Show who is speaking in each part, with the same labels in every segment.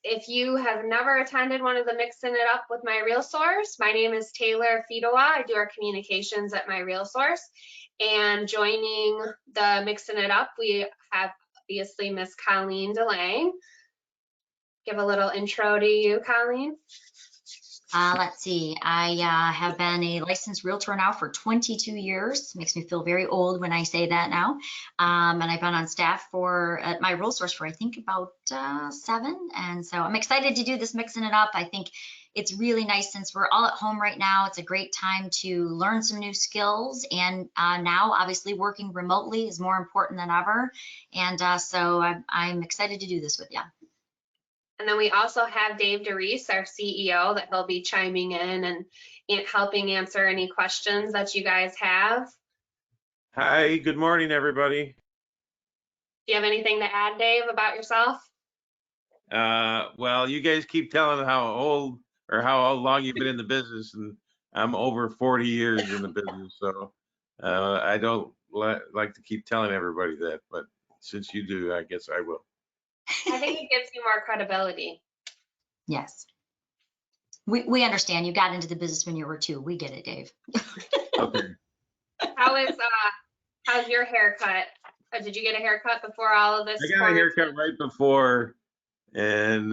Speaker 1: If you have never attended one of the Mixin' It Up with MiRealSource, my name is Taylor Fedowa. I do our communications at MiRealSource. And joining the Mixin' It Up, we have obviously Miss Colleen DeLang. Give a little intro to you, Colleen.
Speaker 2: Let's see, I have been a licensed realtor now for 22 years. Makes me feel very old when I say that now. And I've been on staff at MiRealSource for I think about 7. And so I'm excited to do this Mixing It Up. I think it's really nice since we're all at home right now. It's a great time to learn some new skills. And now obviously working remotely is more important than ever. And so I'm excited to do this with you.
Speaker 1: And then we also have Dave DeReese, our CEO, that he'll be chiming in and helping answer any questions that you guys have.
Speaker 3: Hi, good morning, everybody.
Speaker 1: Do you have anything to add, Dave, about yourself?
Speaker 3: Well, you guys keep telling how old or how long you've been in the business, and I'm over 40 years in the business, so I don't like to keep telling everybody that, but since you do, I guess I will.
Speaker 1: I think it gives you more credibility.
Speaker 2: Yes. We understand. You got into the business when you were 2. We get it, Dave.
Speaker 3: Okay.
Speaker 1: How's your haircut? Did you get a haircut before all of this?
Speaker 3: I got a haircut right before, and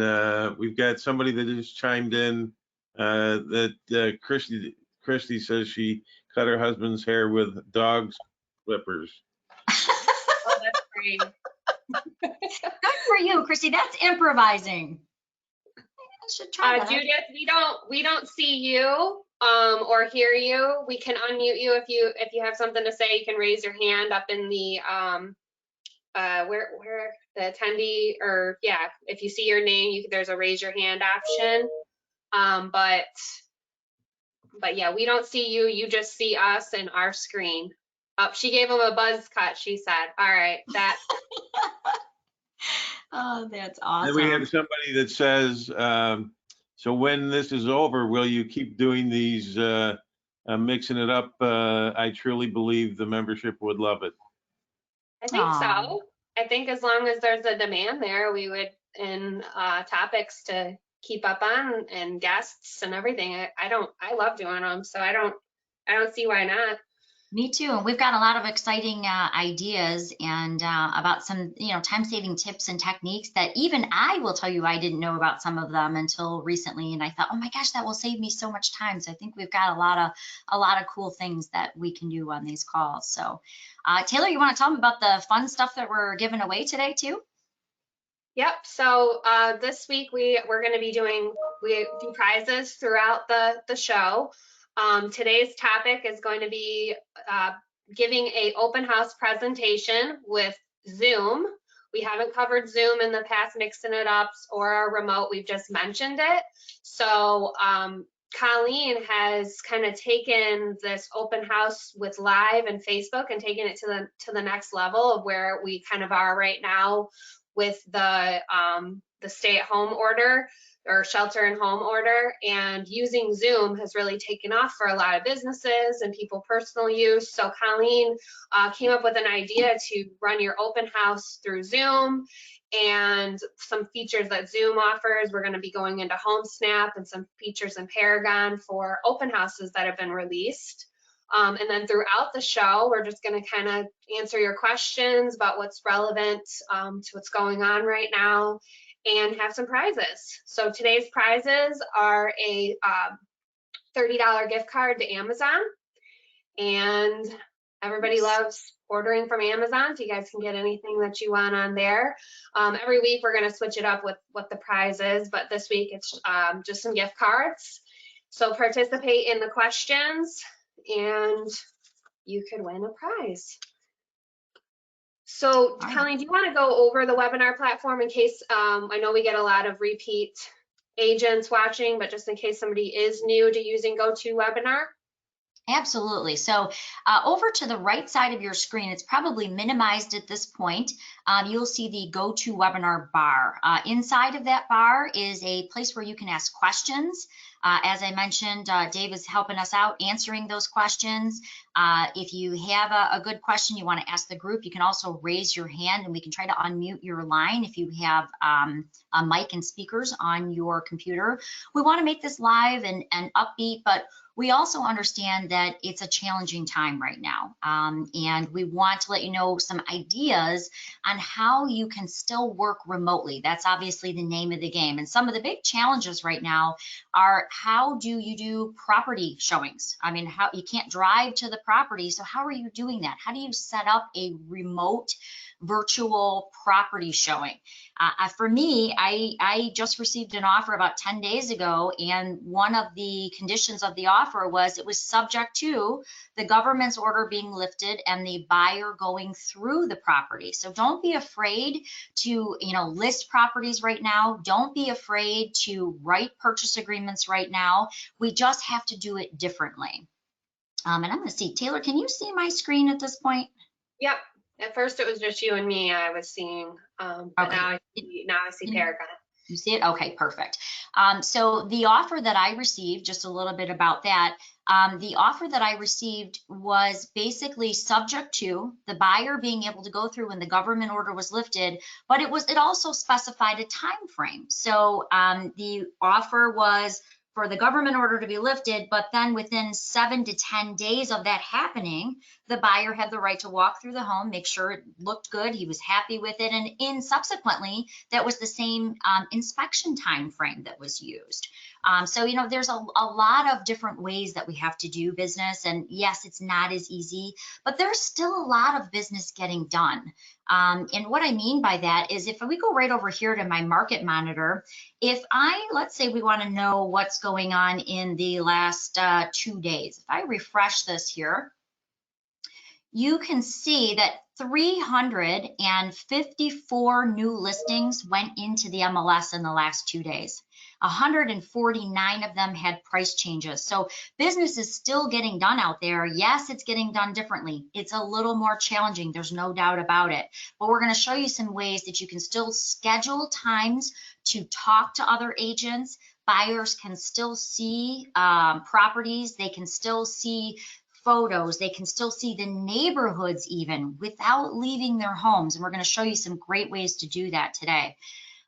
Speaker 3: we've got somebody that just chimed in that Christy says she cut her husband's hair with dog's clippers.
Speaker 1: Oh, that's great.
Speaker 2: Good for you, Christy. That's improvising. I should try that.
Speaker 1: Judith, we don't see you or hear you. We can unmute you if you have something to say. You can raise your hand up in the where the attendee, or yeah, if you see your name, there's a raise your hand option. But yeah, we don't see you. You just see us and our screen. Oh, she gave him a buzz cut, she said. All right, that.
Speaker 2: Oh, that's awesome.
Speaker 3: And we have somebody that says, so when this is over, will you keep doing these Mixing It Up? I truly believe the membership would love it.
Speaker 1: I think so. I think as long as there's a demand there, we would, in topics to keep up on and guests and everything. I love doing them, so I don't see why not.
Speaker 2: Me too. And we've got a lot of exciting ideas and about some, time-saving tips and techniques that even I will tell you I didn't know about some of them until recently. And I thought, oh my gosh, that will save me so much time. So I think we've got a lot of cool things that we can do on these calls. So Taylor, you want to tell them about the fun stuff that we're giving away today too?
Speaker 1: Yep. So this week we're going to be we do prizes throughout the show. Today's topic is going to be giving a open house presentation with Zoom. We haven't covered Zoom in the past Mixing It Ups or our remote. We've just mentioned it. So Colleen has kind of taken this open house with live and Facebook and taken it to the next level of where we kind of are right now with the stay-at-home order or shelter-in-home order, and using Zoom has really taken off for a lot of businesses and people personal use. So Colleen came up with an idea to run your open house through Zoom and some features that Zoom offers. We're going to be going into Homesnap and some features in Paragon for open houses that have been released. And then throughout the show, we're just going to kind of answer your questions about what's relevant to what's going on right now and have some prizes. So today's prizes are a $30 gift card to Amazon. And everybody loves ordering from Amazon, so you guys can get anything that you want on there. Every week we're going to switch it up with what the prize is, but this week it's just some gift cards. So participate in the questions and you could win a prize. So Colleen, do you want to go over the webinar platform in case, I know we get a lot of repeat agents watching, but just in case somebody is new to using GoToWebinar?
Speaker 2: Absolutely. So over to the right side of your screen, it's probably minimized at this point. You'll see the Go to Webinar bar. Inside of that bar is a place where you can ask questions. As I mentioned, Dave is helping us out answering those questions. If you have a good question you want to ask the group, you can also raise your hand and we can try to unmute your line if you have a mic and speakers on your computer. We want to make this live and upbeat, but we also understand that it's a challenging time right now, and we want to let you know some ideas on how you can still work remotely. That's obviously the name of the game. And some of the big challenges right now are, how do you do property showings? I mean, how you can't drive to the property, so how are you doing that? How do you set up a remote virtual property showing? For me, I just received an offer about 10 days ago, and one of the conditions of the offer was it was subject to the government's order being lifted and the buyer going through the property. So don't be afraid to, list properties right now. Don't be afraid to write purchase agreements right now. We just have to do it differently. And I'm going to see, Taylor, can you see my screen at this point?
Speaker 1: Yep. At first it was just you and me I was seeing, but
Speaker 2: Okay.
Speaker 1: now I see Paragon.
Speaker 2: You see it? Okay, perfect. So the offer that I received, just a little bit about that, the offer that I received was basically subject to the buyer being able to go through when the government order was lifted, but it also specified a time frame. So the offer was for the government order to be lifted, but then within 7 to 10 days of that happening, the buyer had the right to walk through the home, make sure it looked good, he was happy with it, and subsequently, that was the same inspection time frame that was used. So, there's a lot of different ways that we have to do business, and yes, it's not as easy, but there's still a lot of business getting done. And what I mean by that is, if we go right over here to my market monitor, let's say we want to know what's going on in the last 2 days. If I refresh this here, you can see that 354 new listings went into the MLS in the last 2 days. 149 of them had price changes. So business is still getting done out there. Yes, it's getting done differently. It's a little more challenging. There's no doubt about it. But we're going to show you some ways that you can still schedule times to talk to other agents. Buyers can still see properties. They can still see photos. They can still see the neighborhoods even without leaving their homes. And we're going to show you some great ways to do that today.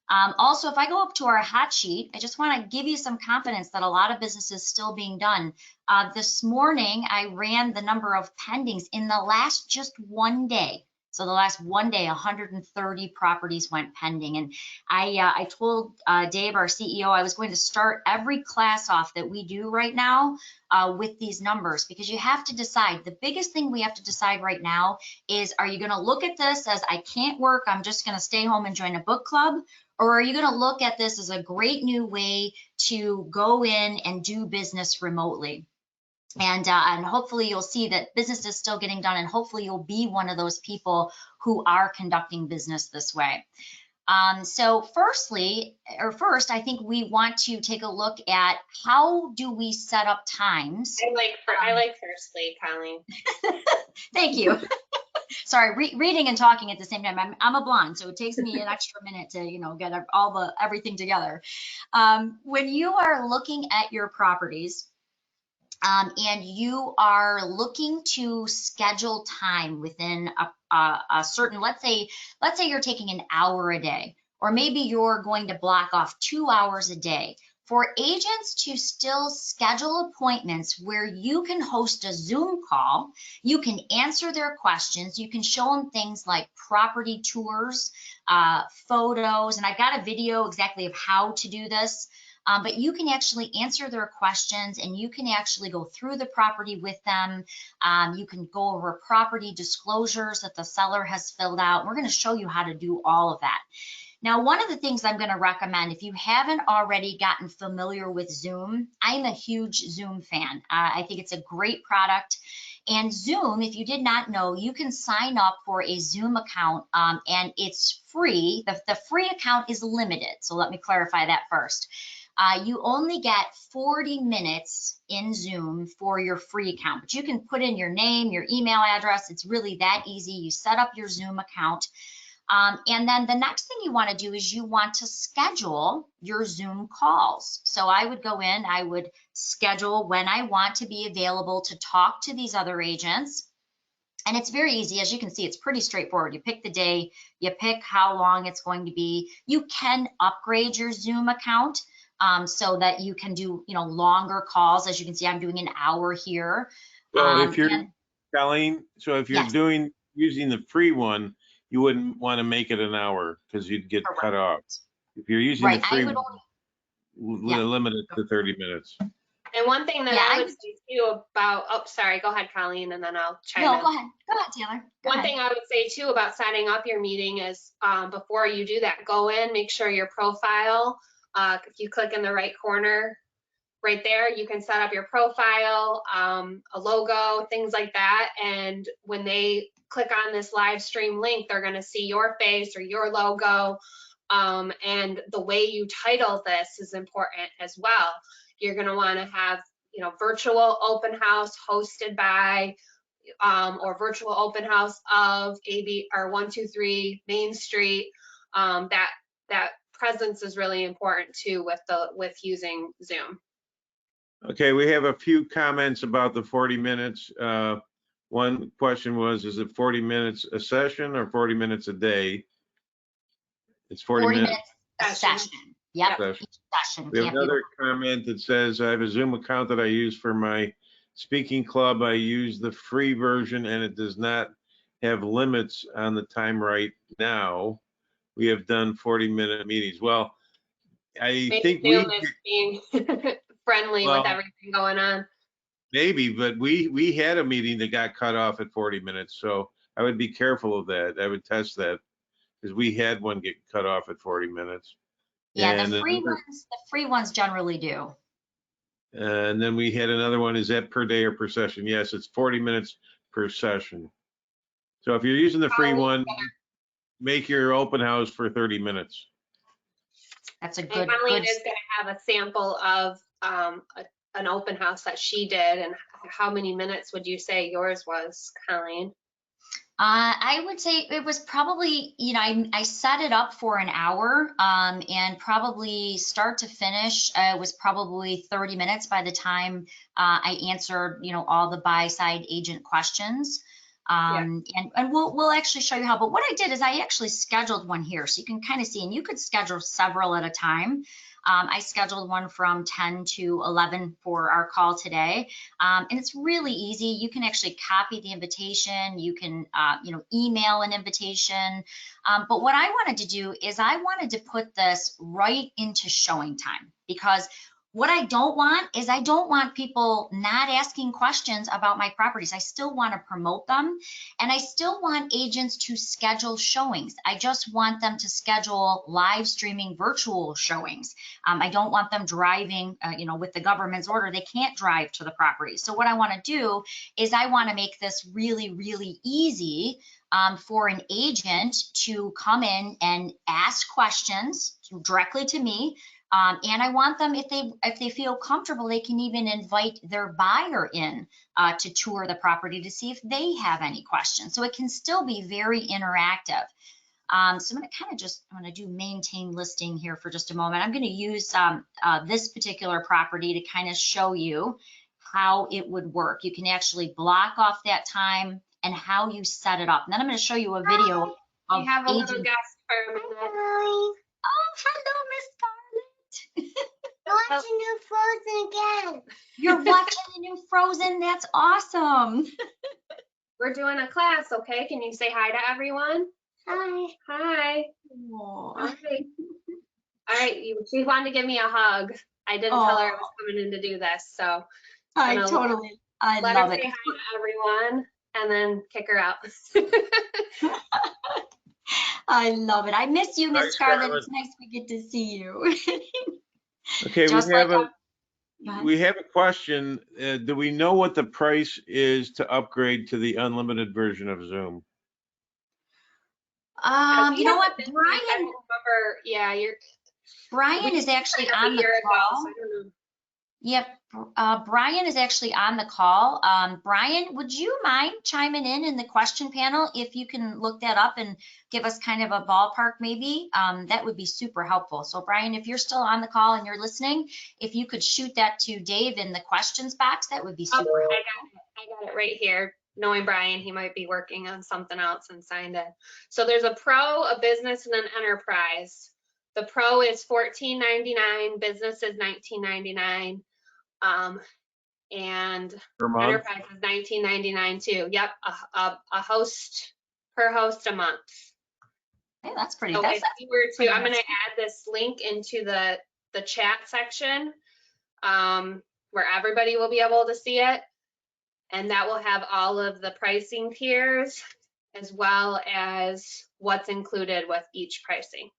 Speaker 2: Also, if I go up to our hot sheet, I just want to give you some confidence that a lot of business is still being done. This morning, I ran the number of pendings in the last just 1 day. So the last 1 day, 130 properties went pending. And I told Dave, our CEO, I was going to start every class off that we do right now with these numbers, because you have to decide. The biggest thing we have to decide right now is, are you going to look at this as, I can't work, I'm just going to stay home and join a book club? Or are you going to look at this as a great new way to go in and do business remotely? And hopefully you'll see that business is still getting done, and hopefully you'll be one of those people who are conducting business this way. So first, I think we want to take a look at, how do we set up times?
Speaker 1: I like firstly, Colleen.
Speaker 2: Thank you. Sorry, reading and talking at the same time. I'm a blonde, so it takes me an extra minute to get everything together. When you are looking at your properties, and you are looking to schedule time within a certain, let's say you're taking an hour a day, or maybe you're going to block off 2 hours a day. For agents to still schedule appointments where you can host a Zoom call, you can answer their questions, you can show them things like property tours, photos, and I've got a video exactly of how to do this. But you can actually answer their questions, and you can actually go through the property with them. You can go over property disclosures that the seller has filled out. We're going to show you how to do all of that. Now, one of the things I'm going to recommend, if you haven't already gotten familiar with Zoom, I'm a huge Zoom fan. I think it's a great product. And Zoom, if you did not know, you can sign up for a Zoom account, and it's free. The free account is limited. So let me clarify that first. You only get 40 minutes in Zoom for your free account, but you can put in your name, your email address. It's really that easy. You set up your Zoom account. And then the next thing you want to do is you want to schedule your Zoom calls. So I would go in, I would schedule when I want to be available to talk to these other agents. And it's very easy. As you can see, it's pretty straightforward. You pick the day, you pick how long it's going to be. You can upgrade your Zoom account so that you can do, longer calls. As you can see, I'm doing an hour here.
Speaker 3: Well, if you're, Colleen, so if you're
Speaker 2: Yes.
Speaker 3: using the free one, you wouldn't want to make it an hour because you'd get cut off. If you're using the free one, we'll limit it to 30 minutes.
Speaker 1: And one thing that I would say too about, oh, sorry, go ahead, Colleen, and then I'll chime in.
Speaker 2: No, go ahead, Taylor.
Speaker 1: One thing I would say too about setting up your meeting is before you do that, go in, make sure your profile, if you click in the right corner, right there, you can set up your profile, a logo, things like that. And when they click on this live stream link, they're going to see your face or your logo. And the way you title this is important as well. You're going to want to have, virtual open house hosted by, or virtual open house of AB or 123 Main Street. That presence is really important too with using Zoom.
Speaker 3: Okay, we have a few comments about the 40 minutes. One question was, is it 40 minutes a session or 40 minutes a day? It's 40 minutes
Speaker 2: a session. Yep.
Speaker 3: Session. We have another comment that says, I have a Zoom account that I use for my speaking club. I use the free version and it does not have limits on the time right now. We have done 40-minute meetings. Well, I think
Speaker 1: Zoom is being friendly with everything going on.
Speaker 3: Maybe, but we had a meeting that got cut off at 40 minutes. So I would be careful of that. I would test that because we had one get cut off at 40 minutes.
Speaker 2: Yeah, and the free ones generally do.
Speaker 3: And then we had another one, is that per day or per session? Yes, it's 40 minutes per session. So if you're using the free one, make your open house for 30 minutes.
Speaker 2: That's a good.
Speaker 1: Colleen is going to have a sample of an open house that she did. And how many minutes would you say yours was, Colleen?
Speaker 2: I would say it was probably, I set it up for an hour, and probably start to finish was probably 30 minutes by the time I answered, all the buy-side agent questions. And we'll actually show you how. But what I did is I actually scheduled one here, so you can kind of see, and you could schedule several at a time. I scheduled one from 10 to 11 for our call today. And it's really easy. You can actually copy the invitation. You can, email an invitation. But what I wanted to do is I wanted to put this right into showing time, because what I don't want is I don't want people not asking questions about my properties. I still want to promote them, and I still want agents to schedule showings. I just want them to schedule live streaming virtual showings. I don't want them driving, with the government's order, they can't drive to the property. So what I want to do is I want to make this really, really easy for an agent to come in and ask questions directly to me. And I want them, if they feel comfortable, they can even invite their buyer in to tour the property to see if they have any questions. So it can still be very interactive. So I'm going to I'm going to do maintain listing here for just a moment. I'm going to use this particular property to kind of show you how it would work. You can actually block off that time and how you set it up. And then I'm going to show you a video of
Speaker 1: we have a little guest for a minute.
Speaker 2: Oh, hello, Miss Scarlett.
Speaker 4: Watching New Frozen again.
Speaker 2: You're watching the new Frozen? That's awesome.
Speaker 1: We're doing a class, okay? Can you say hi to everyone?
Speaker 4: Hi.
Speaker 1: Hi.
Speaker 2: Aww.
Speaker 1: All right. She wanted to give me a hug. I didn't tell her I was coming in to do this, so
Speaker 2: I love it.
Speaker 1: Let her say hi to everyone and then kick her out.
Speaker 2: I love it. I miss you, Miss Scarlett. It's nice we get to see you.
Speaker 3: Okay, we have a question. Do we know what the price is to upgrade to the unlimited version of Zoom?
Speaker 2: You know what,
Speaker 1: I
Speaker 2: Brian?
Speaker 1: don't remember. Yeah,
Speaker 2: Brian is actually
Speaker 1: a
Speaker 2: on the
Speaker 1: year ago,
Speaker 2: call.
Speaker 1: so I don't know.
Speaker 2: Yep, Brian is actually on the call. Brian, would you mind chiming in the question panel if you can look that up and give us kind of a ballpark maybe? That would be super helpful. So Brian, if you're still on the call and you're listening, if you could shoot that to Dave in the questions box, that would be super helpful.
Speaker 1: I got it right here. Knowing Brian, he might be working on something else and signed in. So there's a pro, a business, and an enterprise. The pro is $14.99, business is $19.99, and
Speaker 3: Per month?
Speaker 1: enterprise is $19.99 too. Yep, a host per host a month.
Speaker 2: Hey, that's pretty.
Speaker 1: So
Speaker 2: That's
Speaker 1: if you were
Speaker 2: pretty
Speaker 1: to, I'm going to
Speaker 2: nice.
Speaker 1: add this link into the chat section, where everybody will be able to see it. And that will have all of the pricing tiers as well as what's included with each pricing.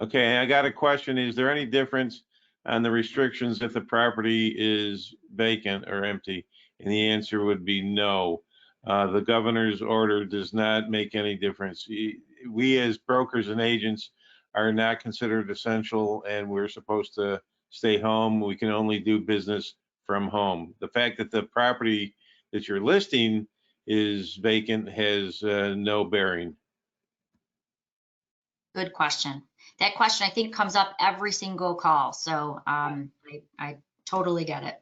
Speaker 3: Okay, I got a question. Is there any difference on the restrictions if the property is vacant or empty? And the answer would be no. The governor's order does not make any difference. We as brokers and agents are not considered essential, and we're supposed to stay home. We can only do business from home. The fact that the property that you're listing is vacant has no bearing.
Speaker 2: Good question. That question I think comes up every single call. So I totally get it.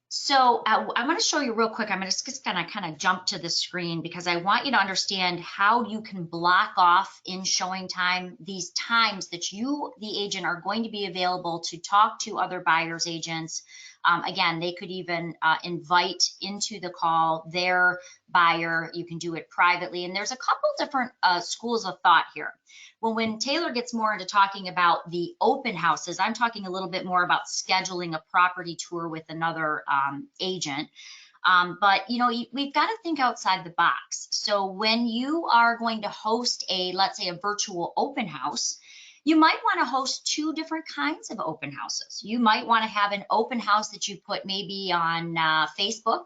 Speaker 2: So I want to show you real quick. I'm just going to kind of jump to the screen because I want you to understand how you can block off in showing time these times that you, the agent, are going to be available to talk to other buyers agents. Again, they could even invite into the call their buyer. You can do it privately. And there's a couple different schools of thought here. Well, when Taylor gets more into talking about the open houses, I'm talking a little bit more about scheduling a property tour with another agent. But you know, we've got to think outside the box. So when you are going to host let's say a virtual open house, you might want to host two different kinds of open houses. You might want to have an open house that you put maybe on Facebook,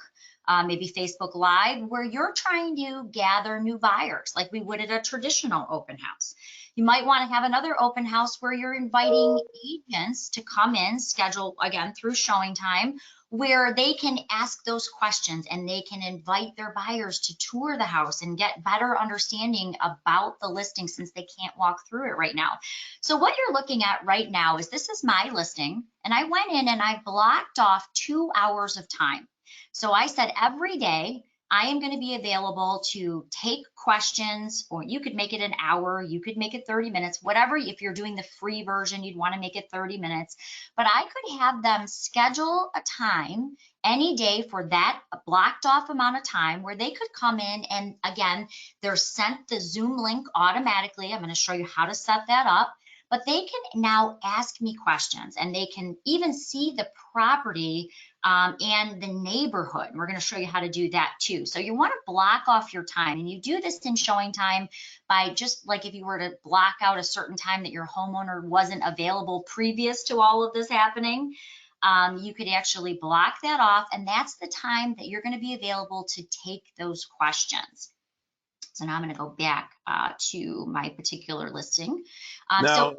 Speaker 2: maybe Facebook Live, where you're trying to gather new buyers like we would at a traditional open house. You might want to have another open house where you're inviting agents to come in, schedule again through showing time, where they can ask those questions and they can invite their buyers to tour the house and get better understanding about the listing since they can't walk through it right now. So what you're looking at right now is this is my listing, and I went in and I blocked off 2 hours of time. So I said every day I am going to be available to take questions, or you could make it an hour, you could make it 30 minutes, whatever. If you're doing the free version, you'd want to make it 30 minutes. But I could have them schedule a time any day for that blocked off amount of time where they could come in, and again, they're sent the Zoom link automatically. I'm going to show you how to set that up. But they can now ask me questions, and they can even see the property and the neighborhood. We're going to show you how to do that too. So you want to block off your time, and you do this in showing time by just like if you were to block out a certain time that your homeowner wasn't available previous to all of this happening. You could actually block that off, and that's the time that you're going to be available to take those questions. So now I'm going to go back to my particular listing.
Speaker 3: Now,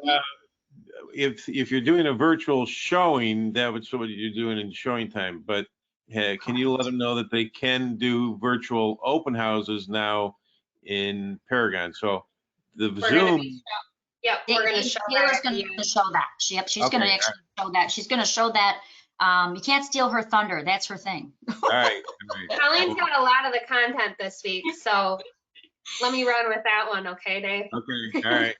Speaker 3: if you're doing a virtual showing, that would what you're doing in showing time. But can you let them know that they can do virtual open houses now in Paragon? So the Zoom.
Speaker 1: Yep, we're going to show
Speaker 2: Taylor's
Speaker 1: that.
Speaker 2: going to show that. Yep, she's going to actually show that. She's going to show that. You can't steal her thunder. That's her thing.
Speaker 3: All right.
Speaker 1: Colleen's got a lot of the content this week, so let me run with that one, okay, Dave?
Speaker 3: Okay, all right.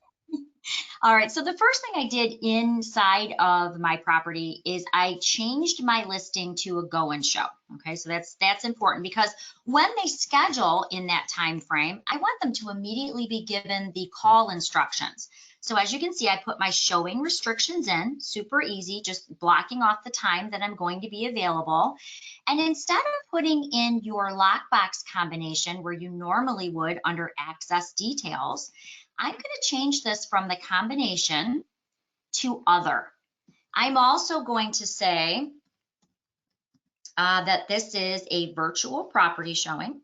Speaker 2: All right, so the first thing I did inside of my property is I changed my listing to a go and show. Okay, so that's important because when they schedule in that time frame, I want them to immediately be given the call instructions. So as you can see, I put my showing restrictions in, super easy, just blocking off the time that I'm going to be available. And instead of putting in your lockbox combination where you normally would under access details, I'm going to change this from the combination to other. I'm also going to say that this is a virtual property showing.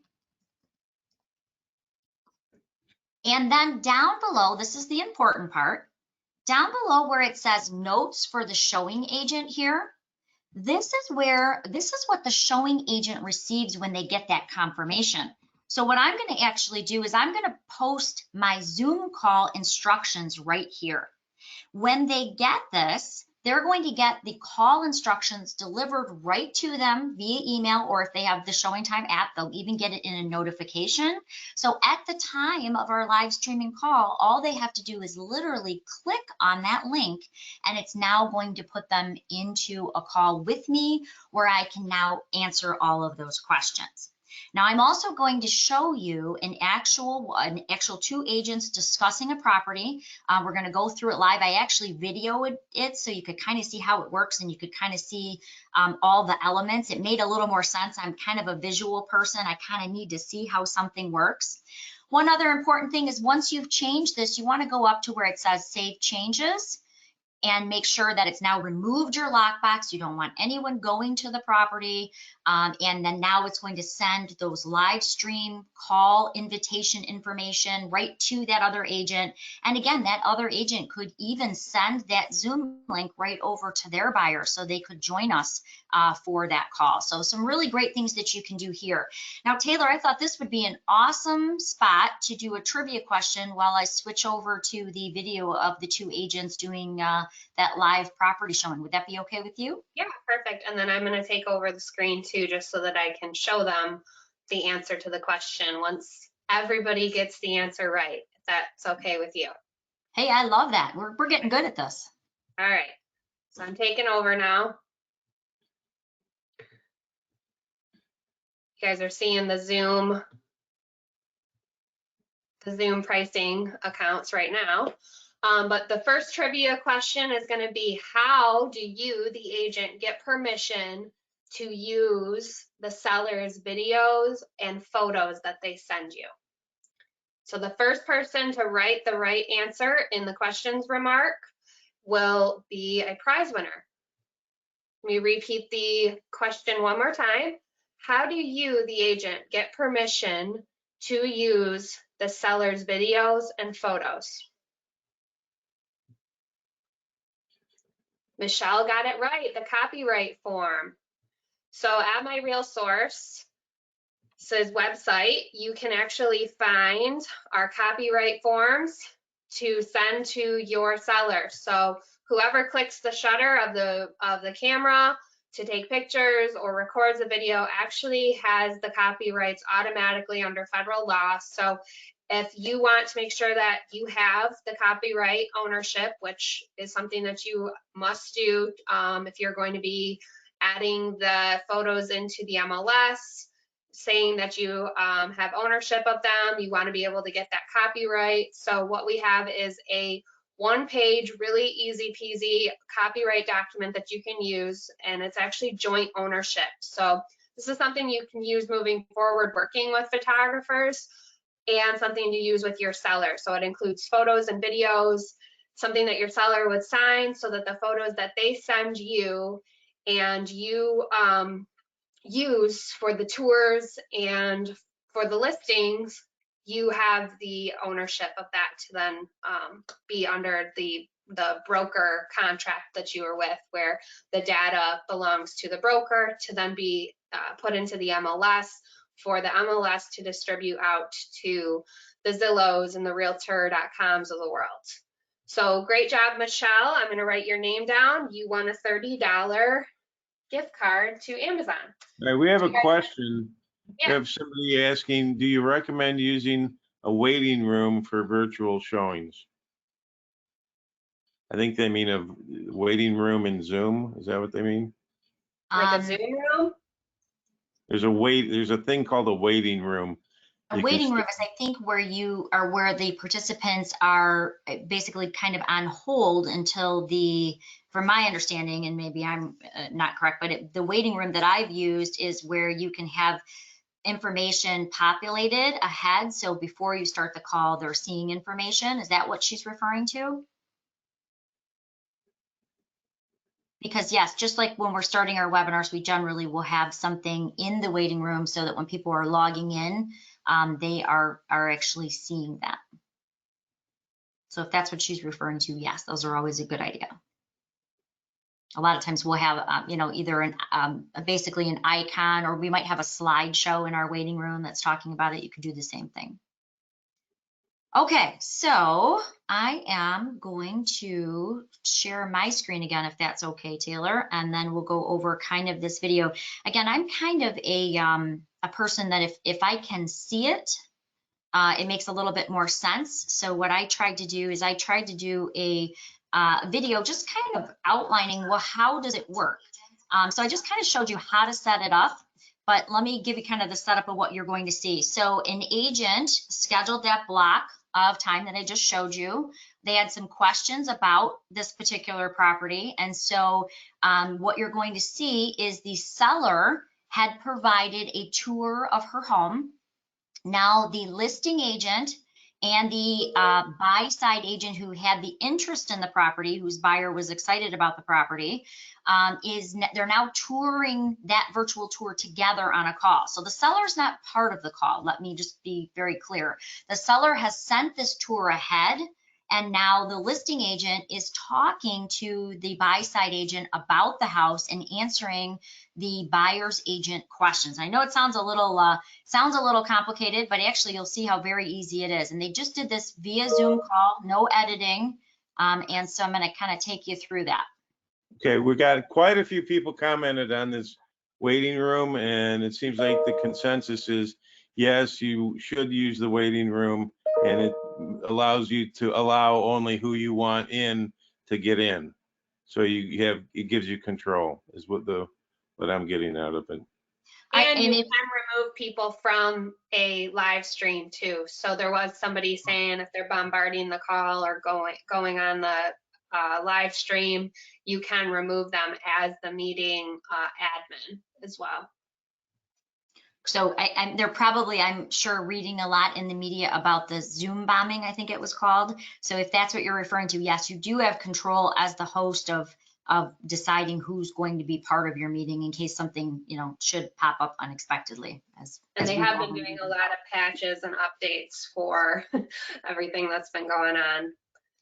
Speaker 2: And then down below, this is the important part, down below where it says notes for the showing agent here, this is what the showing agent receives when they get that confirmation. So what I'm going to actually do is I'm going to post my Zoom call instructions right here. When they get this, they're going to get the call instructions delivered right to them via email, or if they have the Showing Time app, they'll even get it in a notification. So at the time of our live streaming call, all they have to do is literally click on that link, and it's now going to put them into a call with me where I can now answer all of those questions. Now, I'm also going to show you an actual two agents discussing a property. We're going to go through it live. I actually videoed it so you could kind of see how it works and you could kind of see all the elements. It made a little more sense. I'm kind of a visual person. I kind of need to see how something works. One other important thing is once you've changed this, you want to go up to where it says Save Changes and make sure that it's now removed your lockbox. You don't want anyone going to the property. And then now it's going to send those live stream call invitation information right to that other agent. And again, that other agent could even send that Zoom link right over to their buyer so they could join us for that call. So some really great things that you can do here. Now, Taylor, I thought this would be an awesome spot to do a trivia question while I switch over to the video of the two agents doing that live property showing. Would that be okay with you?
Speaker 1: Yeah, perfect. And then I'm going to take over the screen too, just so that I can show them the answer to the question once everybody gets the answer right, if that's okay with you.
Speaker 2: Hey, I love that. We're getting good at this.
Speaker 1: All right, so I'm taking over now. You guys are seeing the Zoom pricing accounts right now. But the first trivia question is going to be, how do you, the agent, get permission to use the seller's videos and photos that they send you? So the first person to write the right answer in the questions remark will be a prize winner. Let me repeat the question one more time. How do you, the agent, get permission to use the seller's videos and photos? Michelle got it right, the copyright form. So at MiRealSource's website, you can actually find our copyright forms to send to your seller. So whoever clicks the shutter of the camera to take pictures or records a video actually has the copyrights automatically under federal law. So if you want to make sure that you have the copyright ownership, which is something that you must do if you're going to be adding the photos into the MLS, saying that you have ownership of them, you want to be able to get that copyright. So what we have is a one-page, really easy peasy copyright document that you can use, and it's actually joint ownership. So this is something you can use moving forward working with photographers, and something to use with your seller. So it includes photos and videos, something that your seller would sign so that the photos that they send you and you use for the tours and for the listings, you have the ownership of that to then be under the broker contract that you are with, where the data belongs to the broker to then be put into the MLS for the MLS to distribute out to the Zillows and the Realtor.coms of the world. So great job, Michelle. I'm going to write your name down. You won a $30 gift card to Amazon.
Speaker 3: All right, we have a question.
Speaker 1: Yeah.
Speaker 3: We have somebody asking, do you recommend using a waiting room for virtual showings? I think they mean a waiting room in Zoom. Is that what they mean?
Speaker 1: Like a Zoom room?
Speaker 3: There's a thing called a waiting room.
Speaker 2: A waiting room is, I think, where the participants are basically kind of on hold until from my understanding, and maybe I'm not correct, but the waiting room that I've used is where you can have information populated ahead. So before you start the call, they're seeing information. Is that what she's referring to? Because yes, just like when we're starting our webinars, we generally will have something in the waiting room so that when people are logging in, they are actually seeing that. So if that's what she's referring to, yes, those are always a good idea. A lot of times we'll have, you know, either basically an icon, or we might have a slideshow in our waiting room that's talking about it. You could do the same thing. Okay, so I am going to share my screen again, if that's okay, Taylor, and then we'll go over kind of this video. Again, I'm kind of a person that if I can see it, it makes a little bit more sense. So what I tried to do is I tried to do a video just kind of outlining, well, how does it work? So I just kind of showed you how to set it up, but let me give you kind of the setup of what you're going to see. So an agent scheduled that block of time that I just showed you. They had some questions about this particular property. And so what you're going to see is the seller had provided a tour of her home. Now the listing agent and the buy side agent who had the interest in the property, whose buyer was excited about the property, they're now touring that virtual tour together on a call. So the seller's not part of the call. Let me just be very clear. The seller has sent this tour ahead, and now the listing agent is talking to the buy side agent about the house and answering the buyer's agent questions. I know it sounds a little complicated, but actually you'll see how very easy it is. And they just did this via Zoom call, no editing. And so I'm going to kind of take you through that.
Speaker 3: Okay, we got quite a few people commented on this waiting room, and it seems like the consensus is yes, you should use the waiting room, and it allows you to allow only who you want in to get in. So it gives you control, is what I'm getting out of it.
Speaker 1: And you can remove people from a live stream too. So there was somebody saying if they're bombarding the call or going on the live stream, you can remove them as the meeting admin as well.
Speaker 2: So they're probably, I'm sure, reading a lot in the media about the Zoom bombing, I think it was called. So if that's what you're referring to, yes, you do have control as the host of deciding who's going to be part of your meeting in case something, you know, should pop up unexpectedly.
Speaker 1: And they have been doing a lot of patches and updates for everything that's been going on.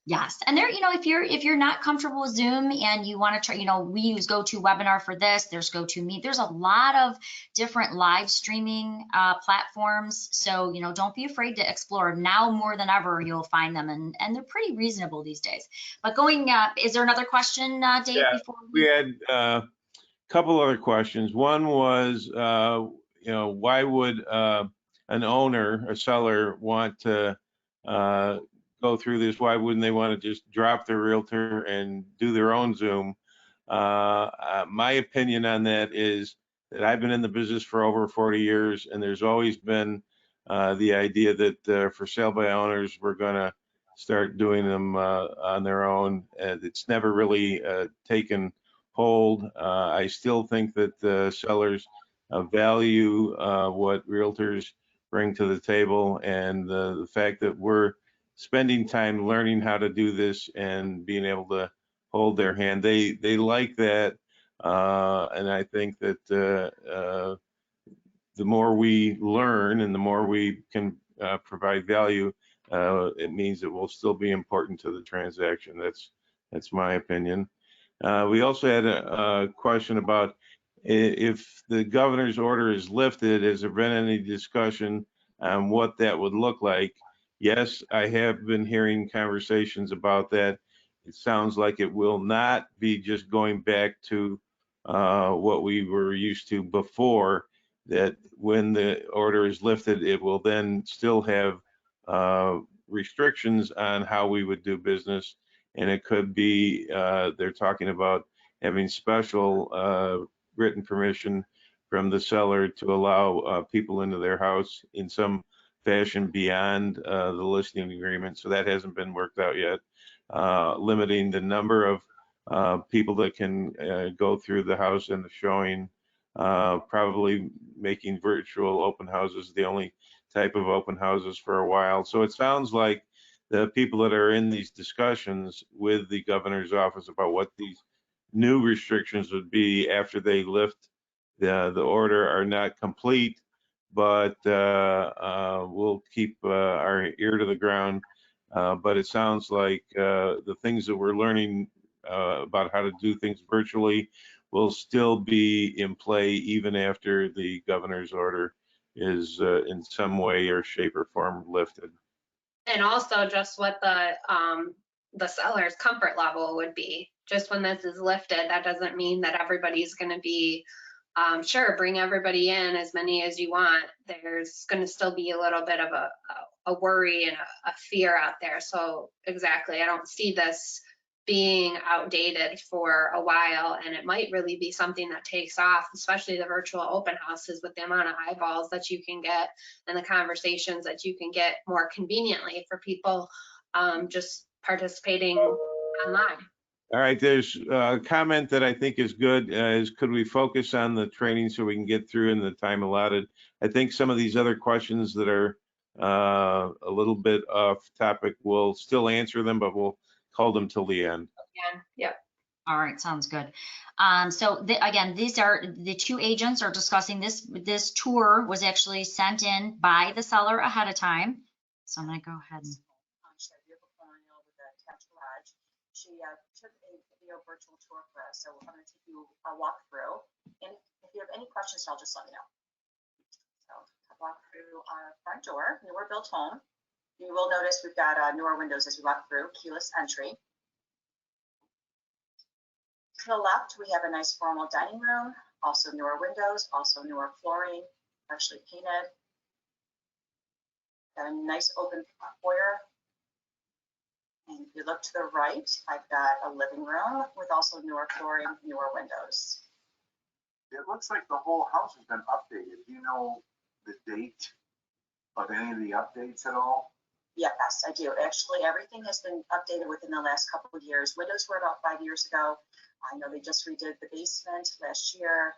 Speaker 2: Yes, and there, you know, if you're not comfortable with Zoom and you want to try, you know, we use GoToWebinar for this. There's GoToMeet. There's a lot of different live streaming platforms. So, you know, don't be afraid to explore. Now more than ever, you'll find them, and they're pretty reasonable these days. But is there another question, Dave?
Speaker 3: Yeah,
Speaker 2: before
Speaker 3: we had a couple other questions. One was, you know, why would an owner, a seller, want to go through this? Why wouldn't they want to just drop their realtor and do their own Zoom? My opinion on that is that I've been in the business for over 40 years, and there's always been the idea that for sale by owners, we're going to start doing them on their own. And it's never really taken hold. I still think that sellers value what realtors bring to the table, and the fact that we're spending time learning how to do this and being able to hold their hand. They like that, and I think that the more we learn and the more we can provide value, it means it will still be important to the transaction. That's my opinion. We also had a question about if the governor's order is lifted, has there been any discussion on what that would look like? Yes, I have been hearing conversations about that. It sounds like it will not be just going back to what we were used to before, that when the order is lifted, it will then still have restrictions on how we would do business. And it could be, they're talking about having special written permission from the seller to allow people into their house in some fashion beyond the listing agreement. So that hasn't been worked out yet. Limiting the number of people that can go through the house and the showing, probably making virtual open houses the only type of open houses for a while. So it sounds like the people that are in these discussions with the governor's office about what these new restrictions would be after they lift the order are not complete, but we'll keep our ear to the ground. But it sounds like the things that we're learning about how to do things virtually will still be in play even after the governor's order is in some way or shape or form lifted.
Speaker 1: And also just what the seller's comfort level would be. Just when this is lifted, that doesn't mean that everybody's going to be sure, bring everybody in, as many as you want. There's going to still be a little bit of a worry and a fear out there. So exactly, I don't see this being outdated for a while, and it might really be something that takes off, especially the virtual open houses, with the amount of eyeballs that you can get and the conversations that you can get more conveniently for people just participating online.
Speaker 3: All right, there's a comment that I think is good, is could we focus on the training so we can get through in the time allotted? I think some of these other questions that are a little bit off topic, we'll still answer them, but we'll call them till the end.
Speaker 1: Yep.
Speaker 2: All right, sounds good. So again, these are the two agents are discussing this. This tour was actually sent in by the seller ahead of time. So I'm going to go ahead and.
Speaker 5: She took a video virtual tour for us, so I'm going to take you a walk through. And if you have any questions, I'll just let me know. So I'll walk through our front door, newer built home. You will notice we've got newer windows as we walk through, keyless entry. To the left, we have a nice formal dining room, also newer windows, also newer flooring, freshly painted. Got a nice open foyer. And if you look to the right, I've got a living room with also newer flooring, newer windows.
Speaker 6: It looks like the whole house has been updated. Do you know the date of any of the updates at all?
Speaker 5: Yes, I do. Actually, everything has been updated within the last couple of years. Windows were about 5 years ago. I know they just redid the basement last year.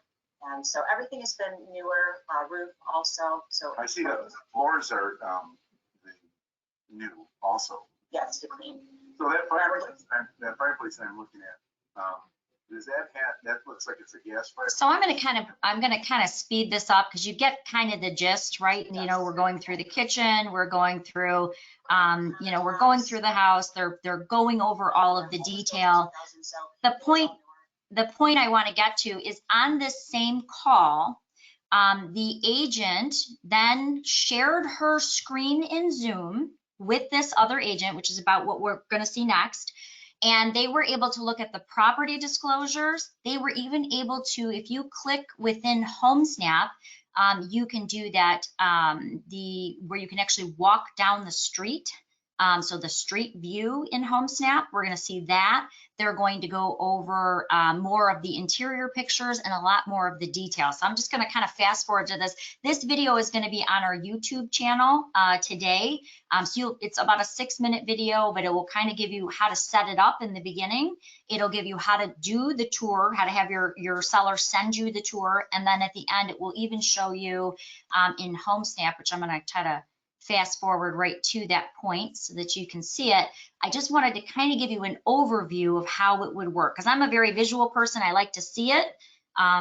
Speaker 5: And so everything has been newer, roof also. So
Speaker 6: I see that the floors are new also.
Speaker 5: Yes, to clean.
Speaker 6: So that fireplace I'm looking at, does that have, that looks like it's a gas fireplace?
Speaker 2: So I'm going to kind of speed this up because you get kind of the gist, right? You know, we're going through the kitchen, we're going through, you know, we're going through the house. They're going over all of the detail. The point I want to get to is on this same call, the agent then shared her screen in Zoom with this other agent, which is about what we're going to see next. And they were able to look at the property disclosures. They were even able to, if you click within Homesnap, you can do that, where you can actually walk down the street. So the street view in Homesnap, we're going to see that. They're going to go over more of the interior pictures and a lot more of the details. So I'm just going to kind of fast forward to this. This video is going to be on our YouTube channel today. So it's about a 6-minute video, but it will kind of give you how to set it up in the beginning. It'll give you how to do the tour, how to have your seller send you the tour. And then at the end, it will even show you in Homesnap, which I'm going to try to fast forward right to that point so that you can see it. I just wanted to kind of give you an overview of how it would work because I'm a very visual person. I like to see it.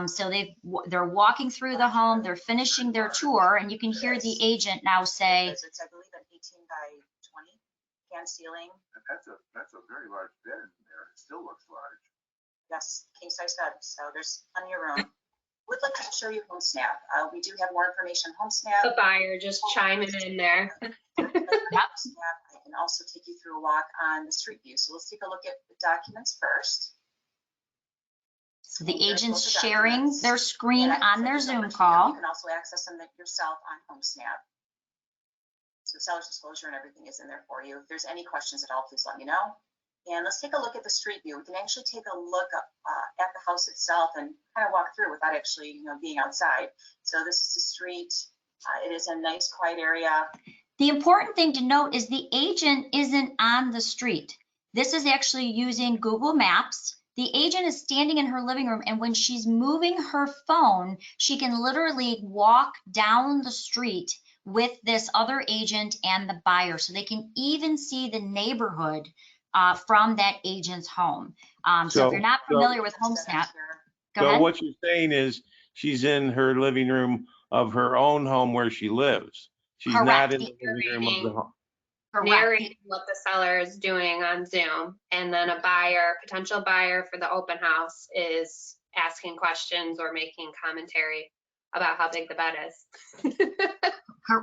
Speaker 2: So they're walking through the home, they're finishing their tour, and you can hear the agent now say,
Speaker 5: it's, I believe, an 18 by 20 can ceiling.
Speaker 6: That's a very large bed in there. It still looks large.
Speaker 5: Yes, king size bed. So there's plenty of room. Would like to show you Homesnap. We do have more information on Homesnap.
Speaker 1: The buyer just chiming in there.
Speaker 5: Homesnap, I can also take you through a walk on the street view. So let's take a look at the documents first.
Speaker 2: so the agent's sharing their screen on their Zoom call.
Speaker 5: You can also access them yourself on Homesnap. So seller's disclosure and everything is in there for you. If there's any questions at all, please let me know. And let's take a look at the street view. We can actually take a look at the house itself and kind of walk through without actually, being outside. So this is the street. It is a nice, quiet area.
Speaker 2: The important thing to note is the agent isn't on the street. This is actually using Google Maps. The agent is standing in her living room, and when she's moving her phone, she can literally walk down the street with this other agent and the buyer. So they can even see the neighborhood from that agent's home. So if you're not familiar with Homesnap, go
Speaker 3: So
Speaker 2: ahead.
Speaker 3: what you're saying is she's in her living room of her own home where she lives. She's
Speaker 2: Correct.
Speaker 3: not in the living room of the home.
Speaker 2: Correct.
Speaker 1: Narrating what the seller is doing on Zoom, and then a buyer, potential buyer for the open house, is asking questions or making commentary about how big the bed is.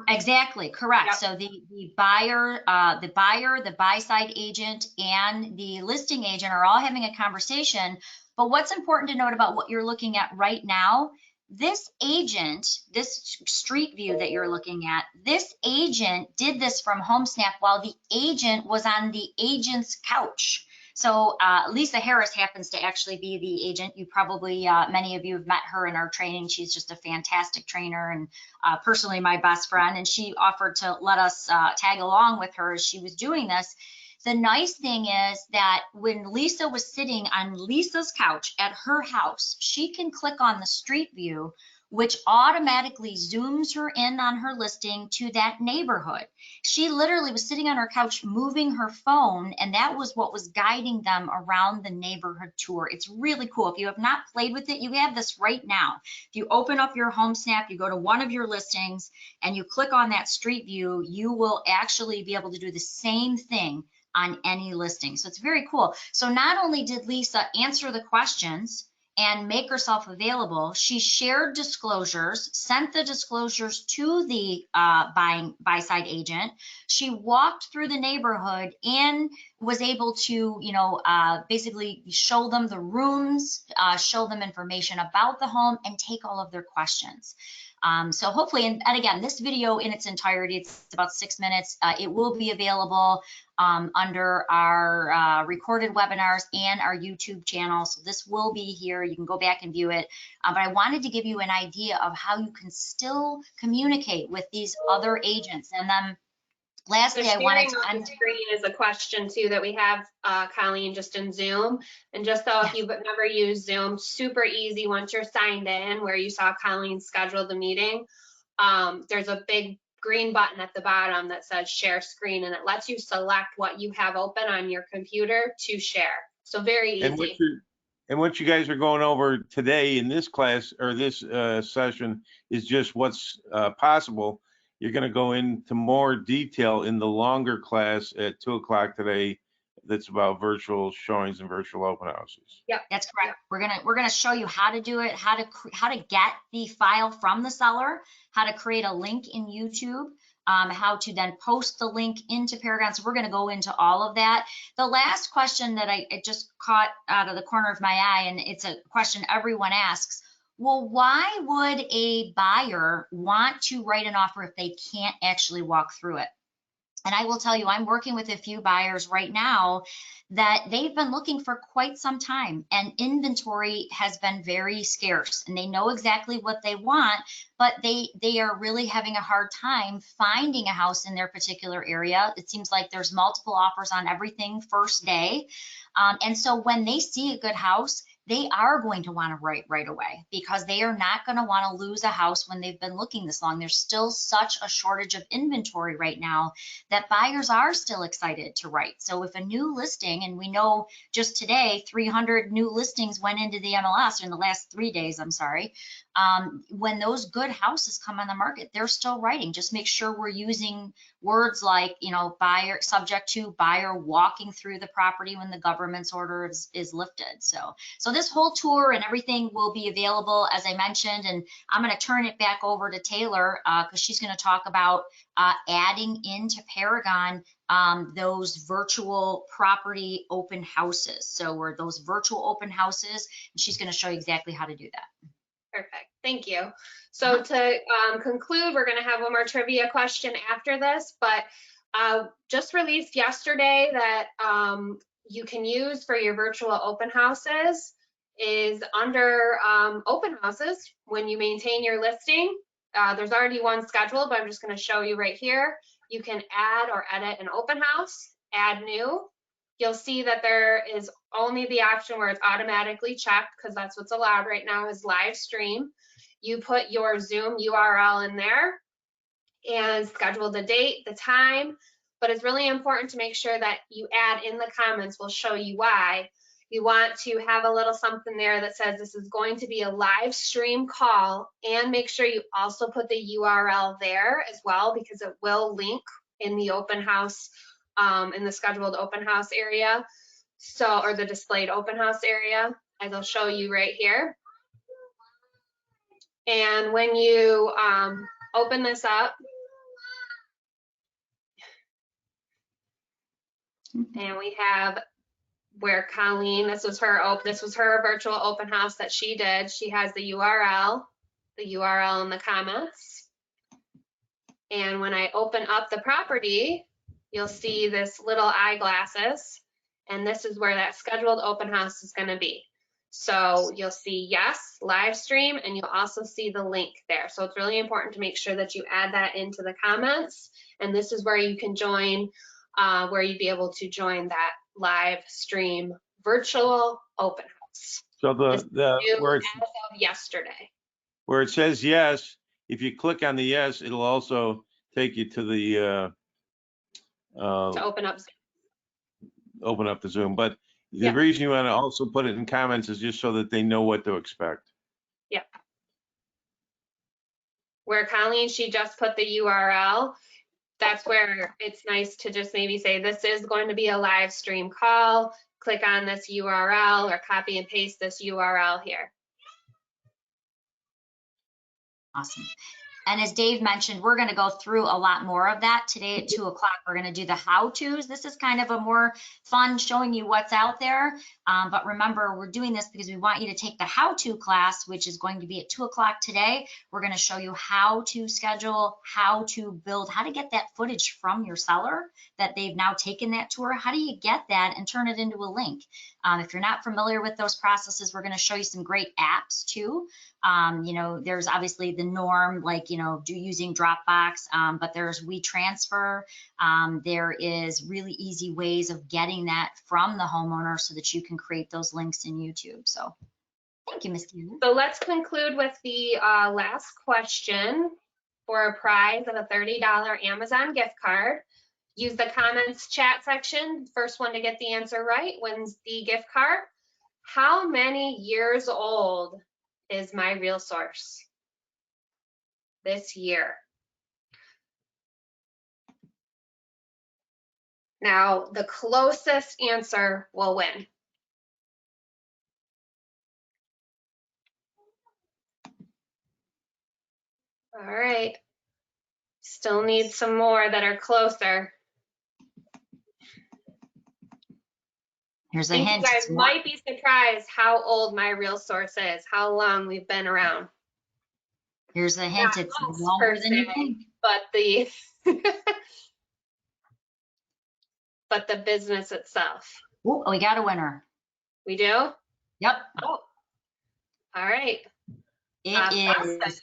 Speaker 2: Exactly, correct.
Speaker 1: Yep.
Speaker 2: So the buyer, the buy side agent, and the listing agent are all having a conversation. But what's important to note about what you're looking at right now, this agent, this street view that you're looking at, this agent did this from Homesnap while the agent was on the agent's couch. So Lisa Harris happens to actually be the agent. You probably, many of you have met her in our training. She's just a fantastic trainer and personally my best friend. And she offered to let us tag along with her as she was doing this. The nice thing is that when Lisa was sitting on Lisa's couch at her house, she can click on the street view, which automatically zooms her in on her listing to that neighborhood. She literally was sitting on her couch moving her phone, and that was what was guiding them around the neighborhood tour. It's really cool. If you have not played with it, you have this right now. If you open up your Homesnap, you go to one of your listings, and you click on that street view, you will actually be able to do the same thing on any listing. So it's very cool. So not only did Lisa answer the questions and make herself available, she shared disclosures, sent the disclosures to the buy side agent. She walked through the neighborhood and was able to, basically show them the rooms, show them information about the home, and take all of their questions. So hopefully, and again, this video in its entirety, it's about 6 minutes. It will be available under our recorded webinars and our YouTube channel. So this will be here. You can go back and view it. But I wanted to give you an idea of how you can still communicate with these other agents. And then lastly, I wanted to
Speaker 1: end screen is a question too that we have, Colleen, just in Zoom. And just so if you've never used Zoom, super easy once you're signed in, where you saw Colleen schedule the meeting. There's a big green button at the bottom that says share screen, and it lets you select what you have open on your computer to share. So very easy.
Speaker 3: And what you guys are going over today in this class or this session is just what's possible. You're going to go into more detail in the longer class at 2 o'clock today. That's about virtual showings and virtual open houses.
Speaker 2: Yep, that's correct. We're gonna show you how to do it, how to get the file from the seller, how to create a link in YouTube, how to then post the link into Paragon. So we're going to go into all of that. The last question that I just caught out of the corner of my eye, and it's a question everyone asks. Well, why would a buyer want to write an offer if they can't actually walk through it? And I will tell you, I'm working with a few buyers right now that they've been looking for quite some time, and inventory has been very scarce, and they know exactly what they want, but they are really having a hard time finding a house in their particular area. It seems like there's multiple offers on everything first day. And so when they see a good house, they are going to want to write right away, because they are not going to want to lose a house when they've been looking this long. There's still such a shortage of inventory right now that buyers are still excited to write. So if a new listing, and we know just today 300 new listings went into the MLS in the last 3 days, I'm sorry, when those good houses come on the market, they're still writing. Just make sure we're using words like, buyer, subject to buyer walking through the property when the government's order is lifted. So this whole tour and everything will be available, as I mentioned, and I'm going to turn it back over to Taylor because she's going to talk about adding into Paragon those virtual property open houses. So we're those virtual open houses, and she's going to show you exactly how to do that.
Speaker 1: Perfect. Thank you. So to conclude, we're going to have one more trivia question after this, but just released yesterday that you can use for your virtual open houses is under open houses. When you maintain your listing, there's already one scheduled, but I'm just going to show you right here. You can add or edit an open house, add new. You'll see that there is only the option where it's automatically checked, because that's what's allowed right now is live stream. You put your Zoom URL in there and schedule the date, the time. but it's really important to make sure that you add in the comments. We'll show you why. You want to have a little something there that says this is going to be a live stream call, and make sure you also put the URL there as well, because it will link in the open house, in the scheduled open house area. So, or the displayed open house area, as I'll show you right here. And when you open this up, and we have where Colleen, this was her virtual open house that she did. She has the URL in the comments. And when I open up the property, you'll see this little eyeglasses, and this is where that scheduled open house is going to be. So you'll see yes, live stream, and you'll also see the link there. So it's really important to make sure that you add that into the comments. And this is where you can join, where you'd be able to join that live stream virtual open house.
Speaker 3: So
Speaker 1: This is
Speaker 3: where
Speaker 1: as of yesterday.
Speaker 3: it says yes, if you click on the yes, it'll also take you to the
Speaker 1: To open up
Speaker 3: the Zoom. But the
Speaker 1: Yep.
Speaker 3: reason you want to also put it in comments is just so that they know what to expect.
Speaker 1: Yep. Where Colleen, she just put the URL. That's where it's nice to just maybe say, this is going to be a live stream call. Click on this URL or copy and paste this URL here.
Speaker 2: Awesome. And as Dave mentioned, we're going to go through a lot more of that today at 2 o'clock. We're going to do the how-tos. This is kind of a more fun showing you what's out there. But remember, we're doing this because we want you to take the how-to class, which is going to be at 2 o'clock today. We're going to show you how to schedule, how to build, how to get that footage from your seller that they've now taken that tour. How do you get that and turn it into a link? If you're not familiar with those processes, we're going to show you some great apps too. You know, there's obviously the norm, like, you know, using Dropbox, but there's WeTransfer. There is really easy ways of getting that from the homeowner so that you can create those links in YouTube. So thank you, Ms. Taylor.
Speaker 1: So let's conclude with the last question for a prize of a $30 Amazon gift card. Use the comments chat section. First one to get the answer right wins the gift card. How many years old is MiRealSource this year? Now, the closest answer will win. All right. Still need some more that are closer.
Speaker 2: Here's a
Speaker 1: I think
Speaker 2: hint.
Speaker 1: you guys might be surprised how old MiRealSource is, how long we've been around.
Speaker 2: Here's a hint.
Speaker 1: Not
Speaker 2: It's
Speaker 1: us
Speaker 2: longer
Speaker 1: per
Speaker 2: than you
Speaker 1: se,
Speaker 2: think.
Speaker 1: but the but the business itself.
Speaker 2: Oh, we got a winner.
Speaker 1: We do?
Speaker 2: Yep.
Speaker 1: Oh, all right.
Speaker 2: It
Speaker 1: Fasta,
Speaker 2: is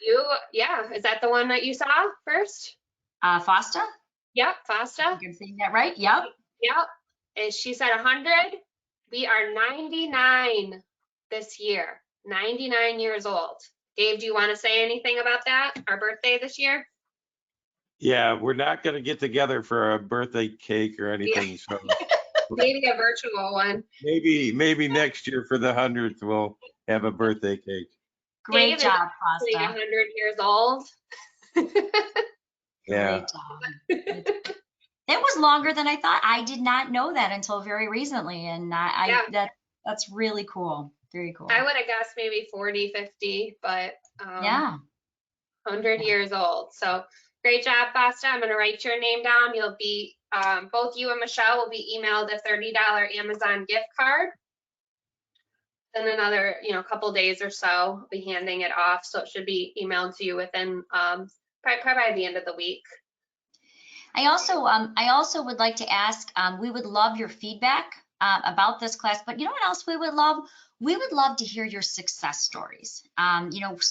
Speaker 1: yeah, is that the one that you saw first?
Speaker 2: Fasta.
Speaker 1: Yep, Fasta.
Speaker 2: I'm saying that right? Yep.
Speaker 1: Yep. And she said 100. We are 99 this year, 99 years old. Dave, do you want to say anything about that? Our birthday this year?
Speaker 3: Yeah, we're not going to get together for a birthday cake or anything. So
Speaker 1: Maybe a virtual one.
Speaker 3: maybe next year for the 100th we'll have a birthday cake.
Speaker 2: Great
Speaker 1: Dave
Speaker 2: job,
Speaker 1: is
Speaker 2: Fasta.
Speaker 1: 100 years old.
Speaker 3: Yeah.
Speaker 2: Great job. It was longer than I thought. I did not know that until very recently, and that's really cool. Very cool.
Speaker 1: I would have guessed maybe 40, 50, but
Speaker 2: Yeah.
Speaker 1: 100 years old. So great job, Fasta. I'm going to write your name down. You'll be, both you and Michelle will be emailed a $30 Amazon gift card. In another, couple days or so, I'll be handing it off. So it should be emailed to you within probably by the end of the week.
Speaker 2: I also would like to ask, we would love your feedback about this class, but you know what else we would love? We would love to hear your success stories.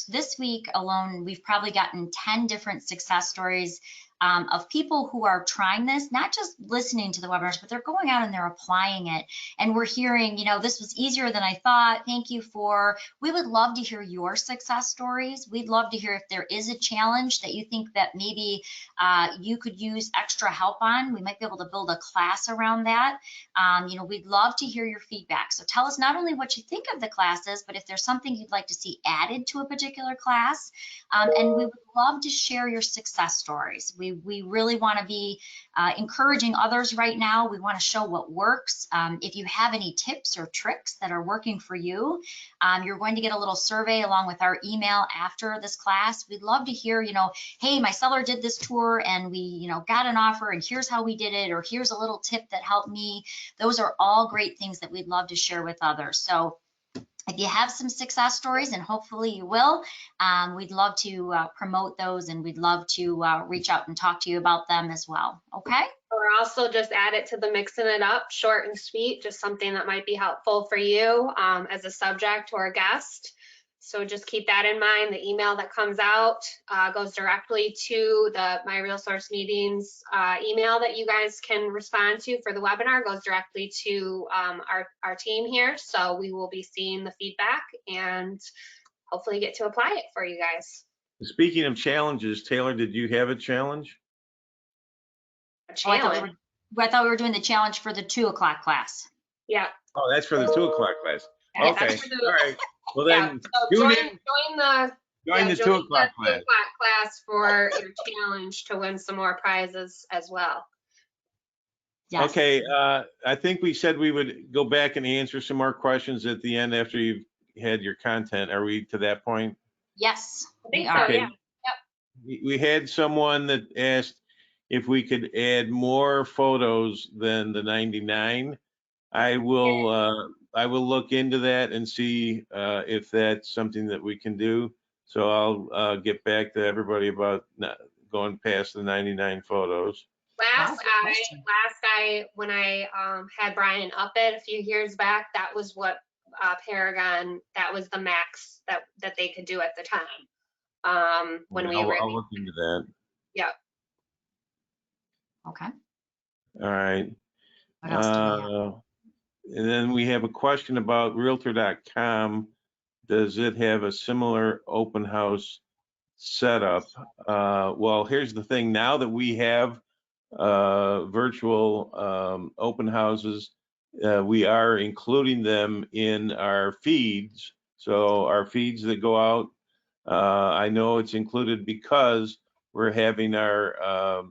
Speaker 2: This week alone, we've probably gotten 10 different success stories of people who are trying this, not just listening to the webinars, but they're going out and they're applying it. And we're hearing, this was easier than I thought. Thank you we would love to hear your success stories. We'd love to hear if there is a challenge that you think that maybe you could use extra help on. We might be able to build a class around that. We'd love to hear your feedback. So tell us not only what you think of the classes, but if there's something you'd like to see added to a particular class. And we would love to share your success stories. We really want to be encouraging others right now. We want to show what works. If you have any tips or tricks that are working for you, you're going to get a little survey along with our email after this class. We'd love to hear, hey, my seller did this tour and we, got an offer and here's how we did it, or here's a little tip that helped me. Those are all great things that we'd love to share with others. So if you have some success stories, and hopefully you will, we'd love to promote those, and we'd love to reach out and talk to you about them as well. Okay?
Speaker 1: Or also just add it to the Mixing It Up, short and sweet, just something that might be helpful for you as a subject or a guest. So just keep that in mind. The email that comes out goes directly to the MiRealSource meetings email that you guys can respond to for the webinar, goes directly to our team here. So we will be seeing the feedback and hopefully get to apply it for you guys.
Speaker 3: Speaking of challenges, Taylor, did you have a challenge?
Speaker 1: A
Speaker 2: Oh,
Speaker 1: challenge.
Speaker 2: I thought we were doing the challenge for the 2 o'clock class.
Speaker 1: Yeah.
Speaker 3: Oh, that's for the 2 o'clock class.
Speaker 1: Yeah,
Speaker 3: Okay,
Speaker 1: that's for the-
Speaker 3: all right. Well
Speaker 1: Yeah.
Speaker 3: then,
Speaker 1: So
Speaker 3: tune
Speaker 1: join
Speaker 3: in,
Speaker 1: the
Speaker 3: join the 2 o'clock
Speaker 1: the 2
Speaker 3: class.
Speaker 1: o'clock class for your challenge to win some more prizes as well.
Speaker 2: Yes.
Speaker 3: Okay, I think we said we would go back and answer some more questions at the end after you've had your content. Are we to that point?
Speaker 2: Yes,
Speaker 1: I think
Speaker 2: we
Speaker 1: so,
Speaker 2: are.
Speaker 3: Okay.
Speaker 1: yeah.
Speaker 3: We had someone that asked if we could add more photos than the 99. I will look into that and see if that's something that we can do. So I'll get back to everybody about not going past the 99 photos.
Speaker 1: Last
Speaker 2: Wow, good question.
Speaker 1: when I had Brian up it a few years back, that was what Paragon, that was the max that they could do at the time. When we
Speaker 3: I'll
Speaker 1: originally,
Speaker 3: look into that.
Speaker 1: yeah.
Speaker 2: Okay.
Speaker 3: All right.
Speaker 2: What else do we have?
Speaker 3: And then we have a question about Realtor.com. Does it have a similar open house setup? Well, here's the thing. Now that we have virtual open houses, we are including them in our feeds. So our feeds that go out, I know it's included because we're having our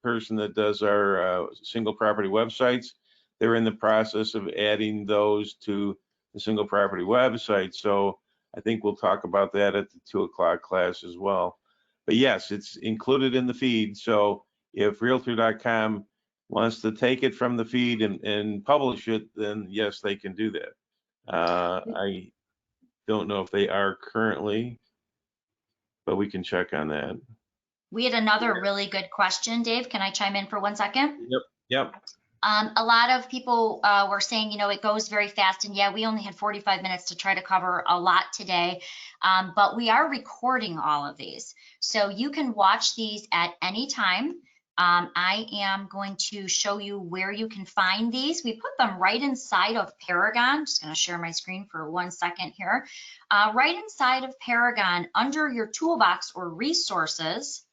Speaker 3: person that does our single property websites. They're in the process of adding those to the single property website. So I think we'll talk about that at the 2 o'clock class as well. But yes, it's included in the feed. So if Realtor.com wants to take it from the feed and publish it, then yes, they can do that. I don't know if they are currently, but we can check on that.
Speaker 2: We had another really good question, Dave. Can I chime in for 1 second?
Speaker 3: Yep.
Speaker 2: A lot of people were saying, it goes very fast. And yeah, we only had 45 minutes to try to cover a lot today. But we are recording all of these. So you can watch these at any time. I am going to show you where you can find these. We put them right inside of Paragon. I'm just going to share my screen for 1 second here. Right inside of Paragon, under your toolbox or resources,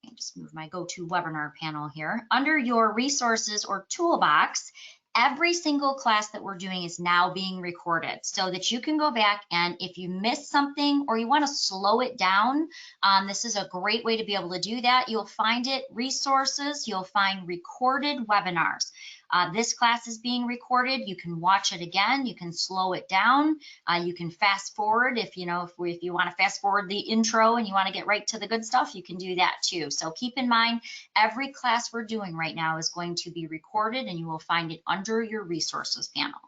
Speaker 2: let me just move my GoToWebinar panel here. Under your resources or toolbox, every single class that we're doing is now being recorded so that you can go back, and if you miss something or you want to slow it down, this is a great way to be able to do that. You'll find it, resources, you'll find recorded webinars. This class is being recorded. You can watch it again. You can slow it down. You can fast forward if you want to fast forward the intro and you want to get right to the good stuff, you can do that too. So keep in mind, every class we're doing right now is going to be recorded, and you will find it under your resources panel.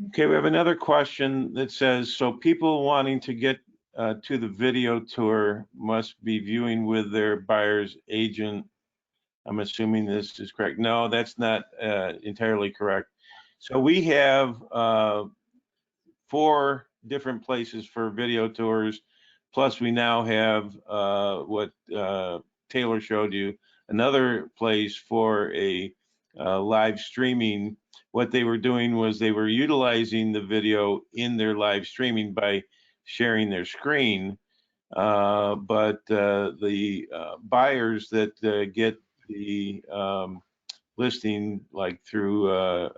Speaker 3: Okay, we have another question that says, so people wanting to get to the video tour must be viewing with their buyer's agent. I'm assuming this is correct. No, that's not entirely correct. So we have 4 different places for video tours, plus we now have Taylor showed you, another place for a live streaming. What they were doing was they were utilizing the video in their live streaming by sharing their screen. But the buyers that get the listing, like through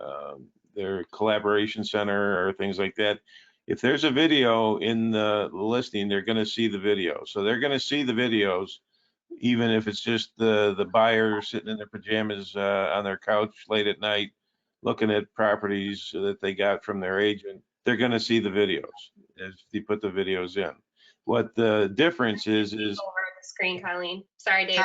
Speaker 3: their collaboration center or things like that, if there's a video in the listing, they're going to see the video. So they're going to see the videos, even if it's just the buyer sitting in their pajamas on their couch late at night, looking at properties that they got from their agent. They're going to see the videos as they put the videos in. What the difference is
Speaker 1: Over the screen, Colleen. Sorry, Dave.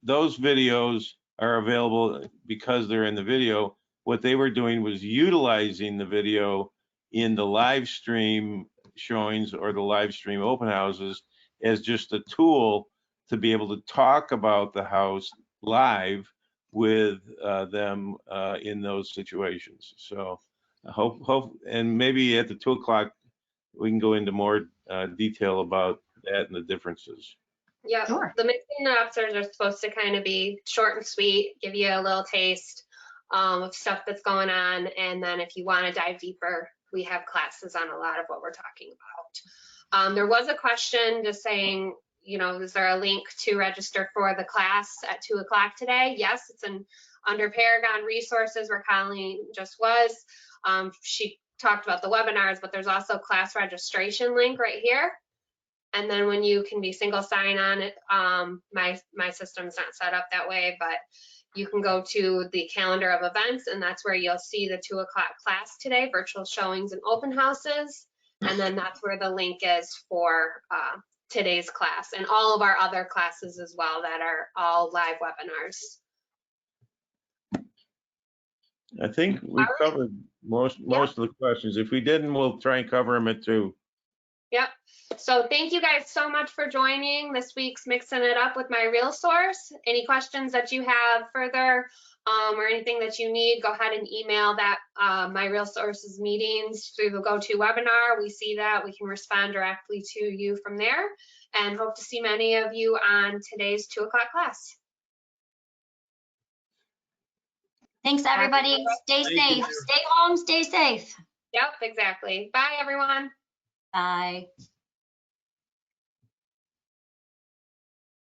Speaker 3: those videos are available because they're in the video. What they were doing was utilizing the video in the live stream showings or the live stream open houses as just a tool to be able to talk about the house live with them in those situations. So I hope, and maybe at the 2 o'clock, we can go into more detail about that and the differences.
Speaker 1: Yep.
Speaker 2: Sure.
Speaker 1: The Mixin officers are supposed to kind of be short and sweet, give you a little taste of stuff that's going on. And then if you want to dive deeper, we have classes on a lot of what we're talking about. There was a question just saying, you know, is there a link to register for the class at 2 o'clock today? Yes, it's under Paragon resources where Colleen just was. She talked about the webinars, but there's also class registration link right here. And then when you can be single sign on it, my system's not set up that way, but you can go to the calendar of events, and that's where you'll see the 2 o'clock class today, virtual showings and open houses. And then that's where the link is for today's class and all of our other classes as well that are all live webinars.
Speaker 3: I think we covered most of the questions. If we didn't, we'll try and cover them at 2.
Speaker 1: Yep. So thank you guys so much for joining this week's Mixing It Up with MiRealSource. Any questions that you have further or anything that you need, go ahead and email that MiRealSource's meetings through the GoToWebinar. We see that. We can respond directly to you from there, and hope to see many of you on today's 2 o'clock class.
Speaker 2: Thanks, everybody. Stay safe. Stay home. Stay safe.
Speaker 1: Yep, exactly. Bye, everyone.
Speaker 2: Bye.